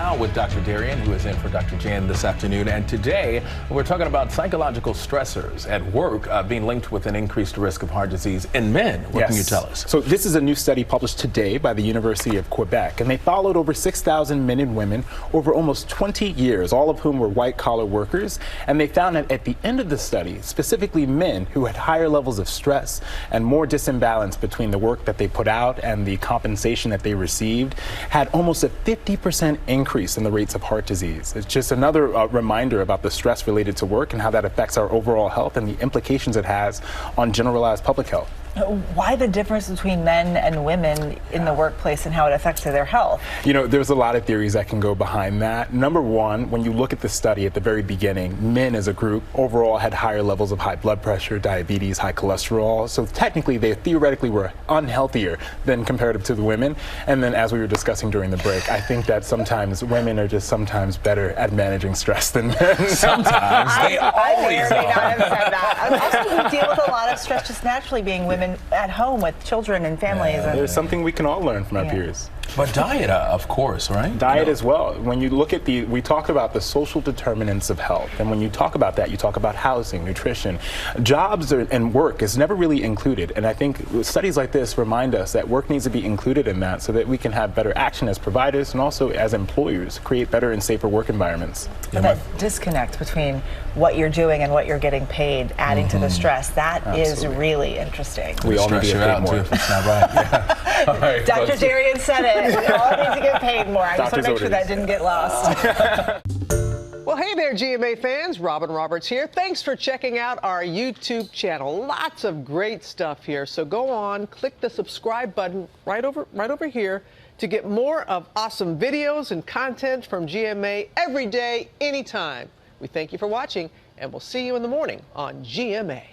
Now with Dr. Darien, who is in for Dr. Jan this afternoon. And today, we're talking about psychological stressors at work being linked with an increased risk of heart disease in men. What can you tell us? So this is a new study published today by the University of Quebec, and they followed over 6,000 men and women over almost 20 years, all of whom were white-collar workers. And they found that at the end of the study, specifically men who had higher levels of stress and more disimbalance between the work that they put out and the compensation that they received, had almost a 50% increase in the rates of heart disease. It's just another reminder about the stress related to work and how that affects our overall health and the implications it has on generalized public health. Why the difference between men and women in the workplace and how it affects their health? You know, there's a lot of theories that can go behind that. Number one, when you look at the study at the very beginning, men as a group overall had higher levels of high blood pressure, diabetes, high cholesterol. So technically, they theoretically were unhealthier than comparative to the women. And then as we were discussing during the break, I think that sometimes women are just sometimes better at managing stress than men. Sometimes. They always may not are. have said that. Also, we deal with a lot of stress just naturally being women at home with children and families. Yeah, there's something we can all learn from our peers. But diet, of course, right? Diet as well. When you look at we talk about the social determinants of health. And when you talk about that, you talk about housing, nutrition. Jobs and work is never really included. And I think studies like this remind us that work needs to be included in that so that we can have better action as providers and also as employers, create better and safer work environments. But that disconnect between what you're doing and what you're getting paid, adding to the stress, that is really interesting. We all need to get paid more. Too, if it's not right. Yeah. All right, Dr. Darien said it. We all need to get paid more. I just want to make sure that didn't get lost. Well, hey there, GMA fans. Robin Roberts here. Thanks for checking out our YouTube channel. Lots of great stuff here. So go on, click the subscribe button right over here to get more of awesome videos and content from GMA every day, anytime. We thank you for watching, and we'll see you in the morning on GMA.